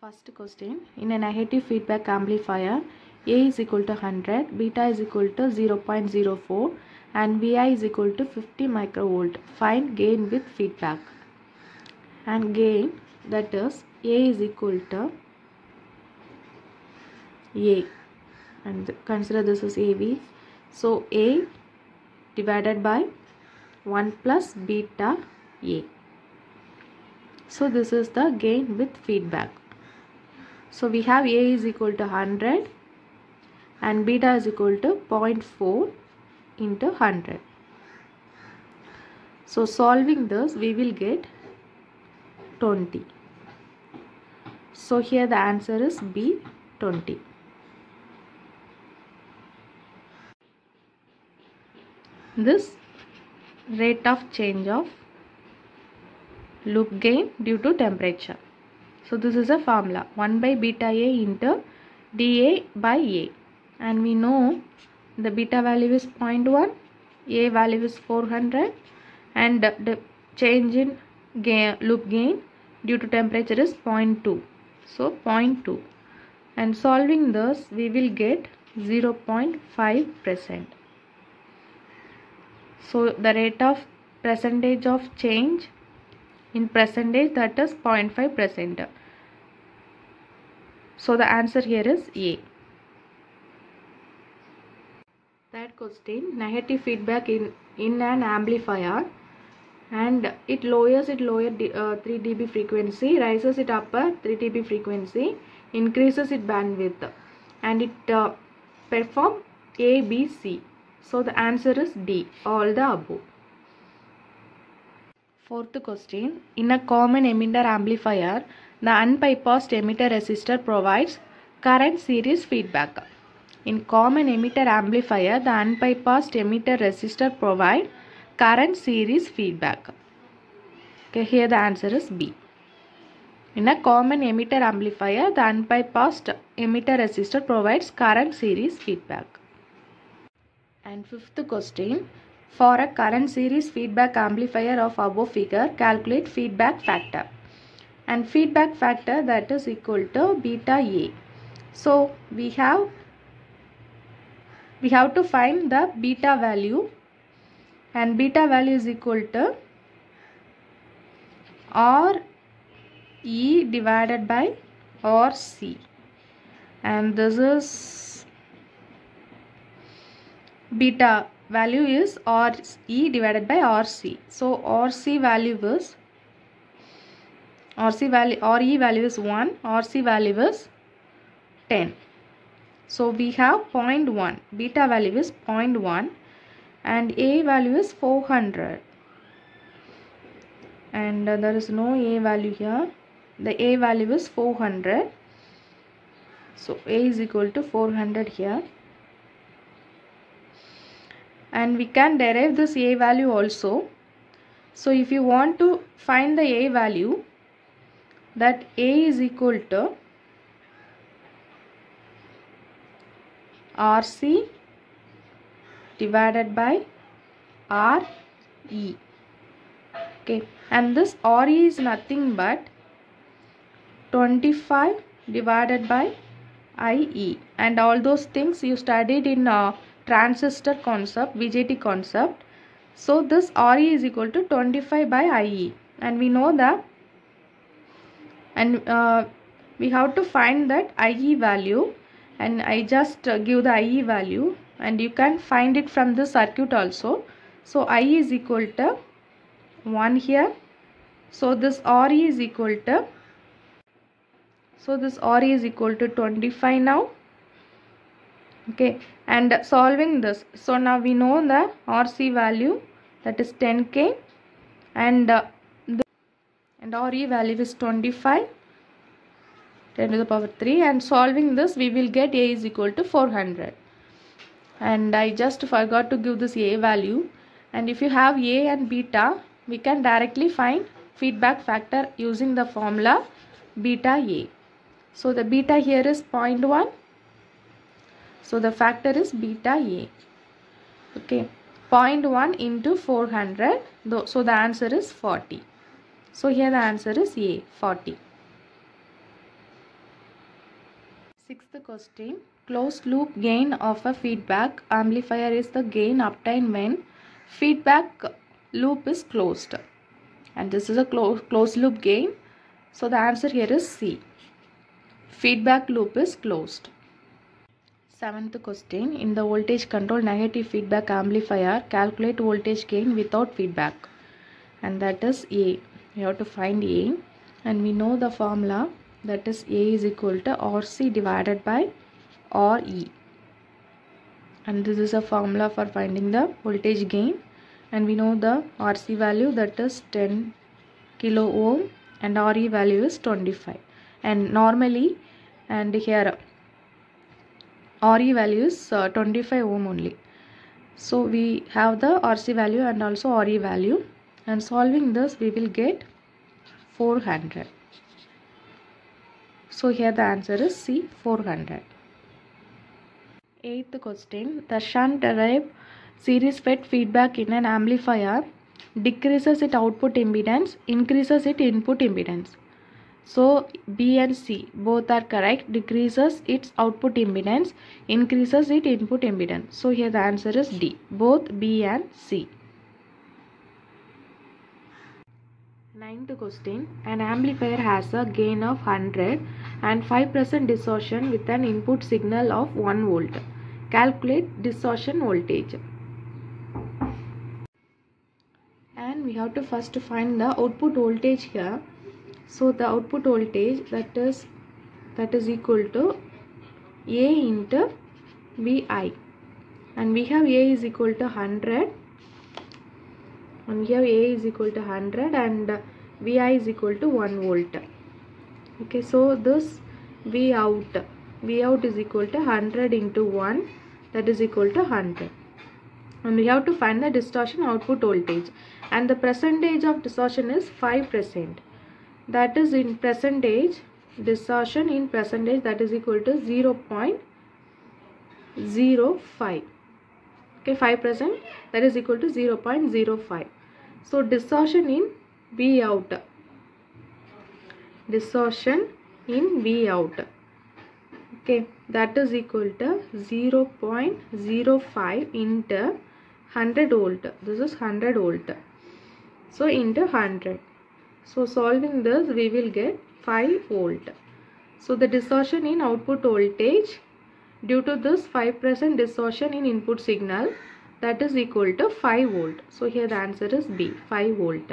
First question, in a negative feedback amplifier, A is equal to 100, beta is equal to 0.04 and Vi is equal to 50 microvolt. Find gain with feedback. And gain, that is A is equal to A, and consider this as AV. So A divided by 1 plus beta A. So this is the gain with feedback. So we have A is equal to 100 and beta is equal to 0.4 into 100. So solving this, we will get 20. So here the answer is B, 20. This rate of change of loop gain due to temperature. So this is a formula, 1 by beta A into dA by A, and we know the beta value is 0.1, A value is 400, and the change in loop gain due to temperature is 0.2. So 0.2, and solving this we will get 0.5%. So the rate of percentage of change in percentage, that is 0.5%. So the answer here is A. Third question, negative feedback in an amplifier, and it lowers 3 dB frequency, rises it up 3 dB frequency, increases its bandwidth, and it perform A, B, C. So the answer is D, all the above. Fourth question, in a common emitter amplifier, the unbypassed emitter resistor provides current series feedback. In common emitter amplifier, the unbypassed emitter resistor provides current series feedback. Okay, here the answer is B. In a common emitter amplifier, the unbypassed emitter resistor provides current series feedback. And fifth question, for a current series feedback amplifier of above figure, calculate feedback factor. And feedback factor, that is equal to beta A. So we have to find the beta value, and beta value is equal to RE divided by RC, and this is beta value is RE divided by RC. So RE value is 1, RC value is 10. So we have 0.1, beta value is 0.1 and A value is 400, and there is no A value here. The A value is 400. So A is equal to 400 here. And we can derive this A value also. So if you want to find the A value, that A is equal to RC divided by RE. Okay, and this RE is nothing but 25 divided by IE, and all those things you studied in transistor concept, VJT concept. So this RE is equal to 25 by IE, and we know that, and we have to find that IE value, and I just give the IE value, and you can find it from the circuit also. So IE is equal to 1 here. So this RE is equal to, so this RE is equal to 25 now. Okay, and solving this, so now we know the RC value, that is 10K, and RE value is 25, 10 to the power 3, and solving this we will get A is equal to 400. And I just forgot to give this A value, and if you have A and beta, we can directly find feedback factor using the formula beta A. So the beta here is 0.1. So the factor is beta A. Okay, 0.1 into 400. So the answer is 40. So here the answer is A, 40. Sixth question. Closed loop gain of a feedback amplifier is the gain obtained when feedback loop is closed. And this is a closed loop gain. So the answer here is C. Feedback loop is closed. Seventh question. In the voltage control negative feedback amplifier, calculate voltage gain without feedback. And that is A. We have to find A. And we know the formula, that is A is equal to RC divided by RE. And this is a formula for finding the voltage gain. And we know the RC value, that is 10 kilo ohm, and RE value is 25. And normally, and here RE value is 25 ohm only. So we have the RC value and also RE value, and solving this we will get 400. So here the answer is C, 400. Eighth question. The shunt derived series fed feedback in an amplifier decreases its output impedance, increases its input impedance. So B and C both are correct. Decreases its output impedance, increases its input impedance. So here the answer is D, both B and C. Ninth question. An amplifier has a gain of 100 and 5% distortion with an input signal of 1 volt. Calculate distortion voltage. And we have to first find the output voltage here. So the output voltage, that is equal to A into Vi. And we have A is equal to 100. And we have A is equal to 100 and Vi is equal to 1 volt. Okay, so this V out is equal to 100 into 1, that is equal to 100. And we have to find the distortion output voltage. And the percentage of distortion is 5%. That is in percentage, distortion in percentage, that is equal to 0.05. Okay, 5%, that is equal to 0.05. So distortion in V out. Distortion in V out. Okay, that is equal to 0.05 into 100 volt. This is 100 volt. So into 100. So solving this we will get 5 volt. So the distortion in output voltage due to this 5% distortion in input signal, that is equal to 5 volt. So here the answer is B, 5 volt.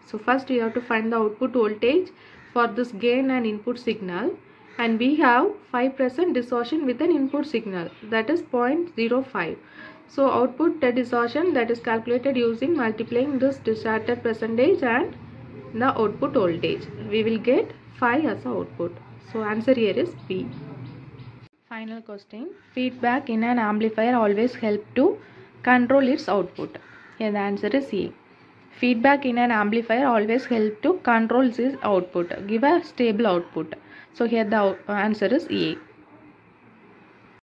So first we have to find the output voltage for this gain and input signal, and we have 5% distortion with an input signal, that is 0.05. So output distortion, that is calculated using multiplying this distorted percentage and the output voltage. We will get 5 as output. So answer here is B. Final question. Feedback in an amplifier always help to control its output. Here the answer is A. Feedback in an amplifier always help to control its output, give a stable output. So here the answer is A.